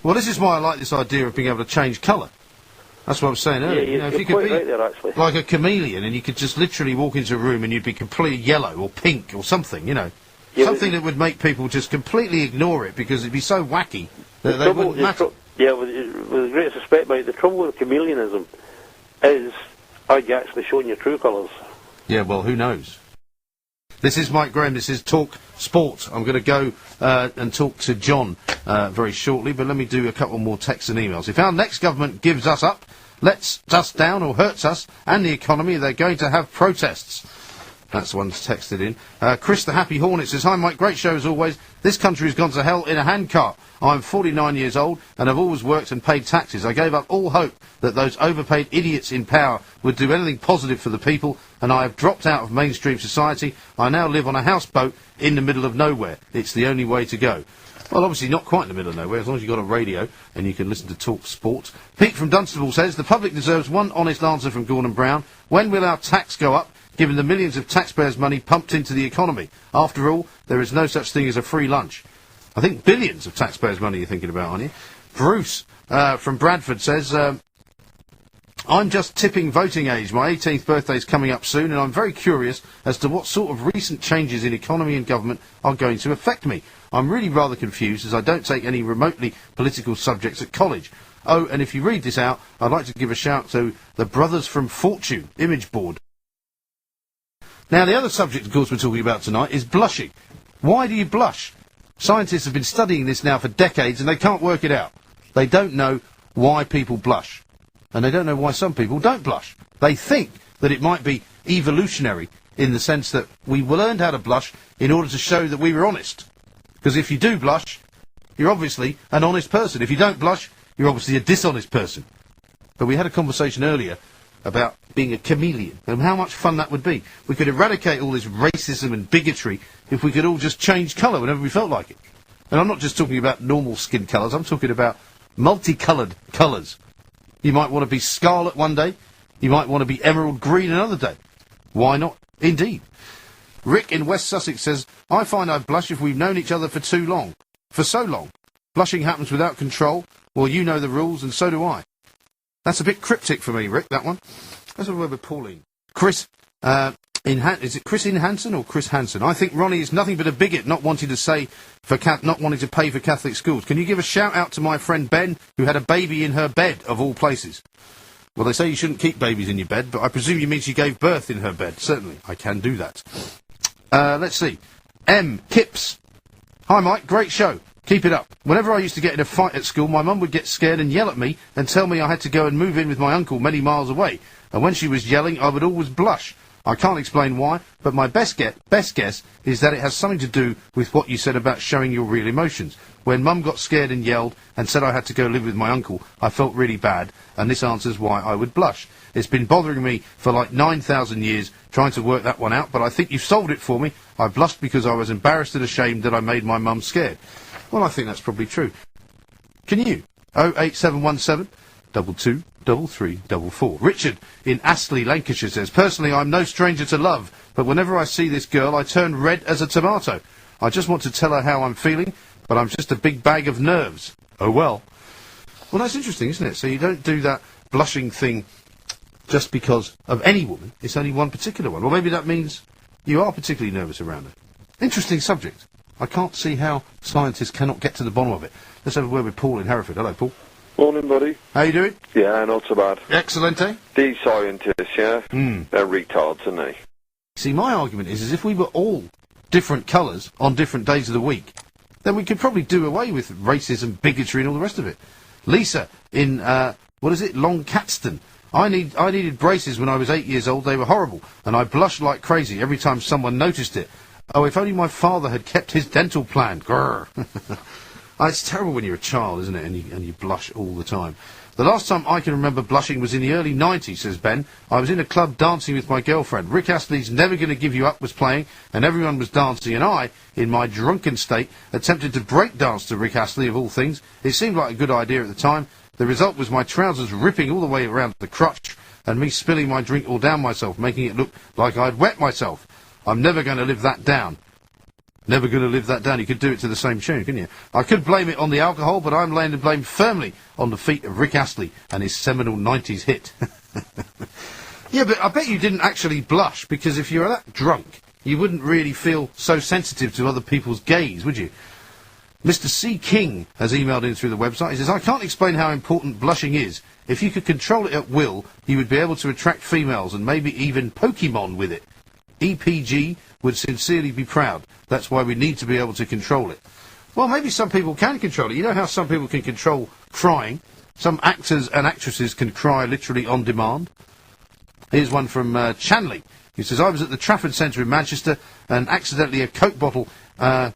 Well, this is why I like this idea of being able to change colour. That's what I was saying earlier. Yeah, if you could quite be right there, actually. like a chameleon and you could just literally walk into a room and you'd be completely yellow or pink or something, you know. Yeah, something that would make people just completely ignore it because it'd be so wacky that they wouldn't matter. With the greatest respect, mate, the trouble with chameleonism is are you actually showing your true colours? Yeah, well, who knows? This is Mike Graham, this is Talk Sport. I'm going to go and talk to John very shortly, but let me do a couple more texts and emails. If our next government gives us up, lets us down or hurts us and the economy, they're going to have protests. That's the one that's texted in. Chris the Happy Hornet says, "Hi Mike, great show as always. This country has gone to hell in a handcart. I'm 49 years old and have always worked and paid taxes. I gave up all hope that those overpaid idiots in power would do anything positive for the people, and I have dropped out of mainstream society. I now live on a houseboat in the middle of nowhere. It's the only way to go." Well, obviously not quite in the middle of nowhere, as long as you've got a radio and you can listen to Talk Sport. Pete from Dunstable says, "The public deserves one honest answer from Gordon Brown. When will our tax go up, given the millions of taxpayers' money pumped into the economy? After all, there is no such thing as a free lunch." I think billions of taxpayers' money you're thinking about, aren't you? Bruce from Bradford says, "I'm just tipping voting age. My 18th birthday's coming up soon, and I'm very curious as to what sort of recent changes in economy and government are going to affect me. I'm really rather confused as I don't take any remotely political subjects at college. Oh, and if you read this out, I'd like to give a shout to the Brothers from Fortune image board." Now, the other subject, of course, we're talking about tonight is blushing. Why do you blush? Scientists have been studying this now for decades, and they can't work it out. They don't know why people blush. And they don't know why some people don't blush. They think that it might be evolutionary in the sense that we learned how to blush in order to show that we were honest. Because if you do blush, you're obviously an honest person. If you don't blush, you're obviously a dishonest person. But we had a conversation earlier about being a chameleon and how much fun that would be. We could eradicate all this racism and bigotry if we could all just change colour whenever we felt like it. And I'm not just talking about normal skin colours, I'm talking about multicoloured colours. You might want to be scarlet one day, you might want to be emerald green another day. Why not? Indeed. Rick in West Sussex says, "I find I blush if we've known each other for too long. For so long. Blushing happens without control. Well, you know the rules, and so do I." That's a bit cryptic for me, Rick, that one. Let's have a word with Pauline. Chris, is it Chris in Hanson or Chris Hanson? "I think Ronnie is nothing but a bigot, not wanting to pay for Catholic schools. Can you give a shout out to my friend Ben, who had a baby in her bed, of all places?" Well, they say you shouldn't keep babies in your bed, but I presume you mean she gave birth in her bed. Certainly, I can do that. Let's see. M. Kips. "Hi, Mike. Great show. Keep it up. Whenever I used to get in a fight at school, my mum would get scared and yell at me and tell me I had to go and move in with my uncle many miles away. And when she was yelling, I would always blush. I can't explain why, but my best guess is that it has something to do with what you said about showing your real emotions. When Mum got scared and yelled and said I had to go live with my uncle, I felt really bad, and this answers why I would blush. It's been bothering me for like 9,000 years, trying to work that one out, but I think you've solved it for me. I blushed because I was embarrassed and ashamed that I made my mum scared." Well, I think that's probably true. Can you? 08717 22 3344. Richard in Astley, Lancashire says, "Personally, I'm no stranger to love, but whenever I see this girl, I turn red as a tomato. I just want to tell her how I'm feeling, but I'm just a big bag of nerves. Oh well." Well, that's interesting, isn't it? So you don't do that blushing thing just because of any woman. It's only one particular one. Well, maybe that means you are particularly nervous around her. Interesting subject. I can't see how scientists cannot get to the bottom of it. Let's have a word with Paul in Hereford. Hello, Paul. Morning, buddy. How you doing? Yeah, not so bad. Excellent, eh? These scientists, yeah? They're retards, aren't they? See, my argument is if we were all different colours on different days of the week, then we could probably do away with racism, bigotry and all the rest of it. Lisa in, Longcatston. I needed braces when I was 8 years old. They were horrible, and I blushed like crazy every time someone noticed it. Oh, if only my father had kept his dental plan. Grrr. It's terrible when you're a child, isn't it, and you blush all the time. "The last time I can remember blushing was in the early 90s, says Ben. "I was in a club dancing with my girlfriend. Rick Astley's Never Gonna Give You Up was playing, and everyone was dancing, and I, in my drunken state, attempted to break dance to Rick Astley, of all things. It seemed like a good idea at the time. The result was my trousers ripping all the way around the crotch, and me spilling my drink all down myself, making it look like I'd wet myself. I'm never going to live that down." Never going to live that down. You could do it to the same tune, couldn't you? I could blame it on the alcohol, but I'm laying the blame firmly on the feet of Rick Astley and his seminal 90s hit. Yeah, but I bet you didn't actually blush, because if you were that drunk, you wouldn't really feel so sensitive to other people's gaze, would you? Mr. C. King has emailed in through the website. He says, I can't explain how important blushing is. If you could control it at will, you would be able to attract females and maybe even Pokemon with it. EPG would sincerely be proud. That's why we need to be able to control it. Well, maybe some people can control it. You know how some people can control crying? Some actors and actresses can cry literally on demand. Here's one from Chanley. He says, I was at the Trafford Centre in Manchester and accidentally a Coke bottle, and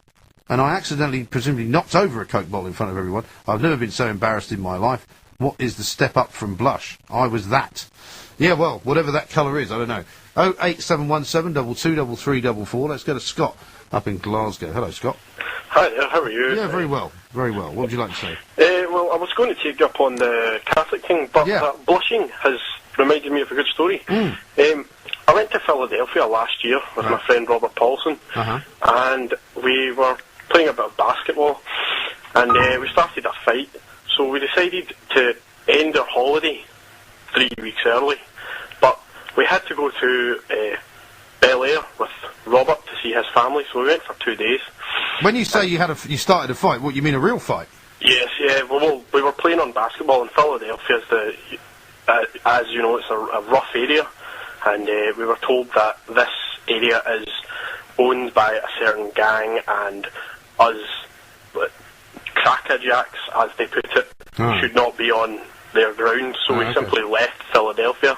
I accidentally, presumably, knocked over a Coke bottle in front of everyone. I've never been so embarrassed in my life. What is the step up from blush? I was that. Yeah, well, whatever that colour is, I don't know. 08717 223344. Let's go to Scott up in Glasgow. Hello, Scott. Hi, how are you? Yeah, very well. Very well. What would you like to say? Well, I was going to take you up on the Catholic thing, but blushing has reminded me of a good story. I went to Philadelphia last year with my friend Robert Paulson, and we were playing a bit of basketball, and we started a fight, so we decided to end our holiday 3 weeks early, but we had to go to Bel Air with Robert to see his family, so we went for 2 days. When you say you started a fight, what, you mean a real fight? Yes, yeah, well, we were playing on basketball in Philadelphia. As you know, it's a rough area, and we were told that this area is owned by a certain gang, and us, crackerjacks, as they put it, should not be on their ground, so we simply left Philadelphia.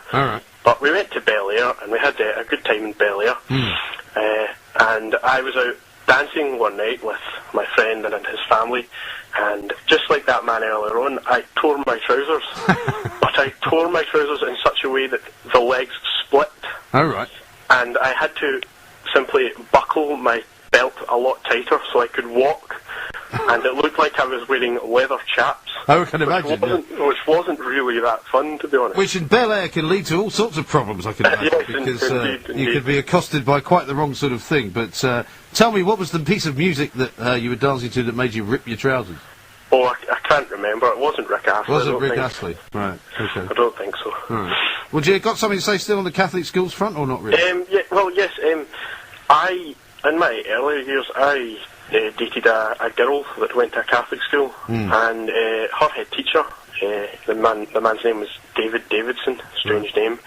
But we went to Bel Air, and we had a good time in Bel Air, and I was out dancing one night with my friend and his family, and just like that man earlier on, I tore my trousers. But I tore my trousers in such a way that the legs split. And I had to simply buckle my belt a lot tighter so I could walk, and it looked like I was wearing leather chaps. I can imagine. Which wasn't really that fun, to be honest. Which in Bel Air can lead to all sorts of problems, I can imagine. Yes, because indeed. You could be accosted by quite the wrong sort of thing. But tell me, what was the piece of music that you were dancing to that made you rip your trousers? Oh, I can't remember. It wasn't Rick Astley. Wasn't Rick Astley? Right, okay. I don't think so. All right. Well, you got something to say still on the Catholic schools front, or not really? Yes. In my earlier years, I dated a girl that went to a Catholic school, and her head teacher, the man's name was David Davidson, strange name.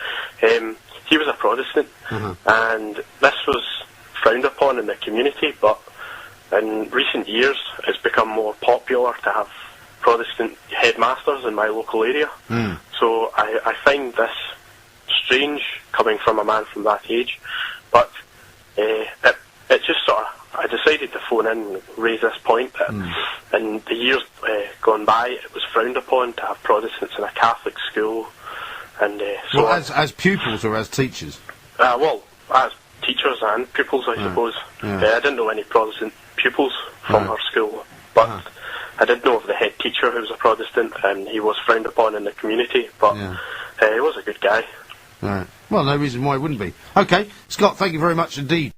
He was a Protestant, and this was frowned upon in the community, but in recent years it's become more popular to have Protestant headmasters in my local area. So I find this strange coming from a man from that age, but it just sort of, I decided to phone in and raise this point that in the years gone by it was frowned upon to have Protestants in a Catholic school, and so as pupils or as teachers? Well, as teachers and pupils, I suppose. I didn't know any Protestant pupils from our school, but I did know of the head teacher who was a Protestant, and he was frowned upon in the community, but he was a good guy. Right. Well, no reason why he wouldn't be. Okay, Scott, thank you very much indeed.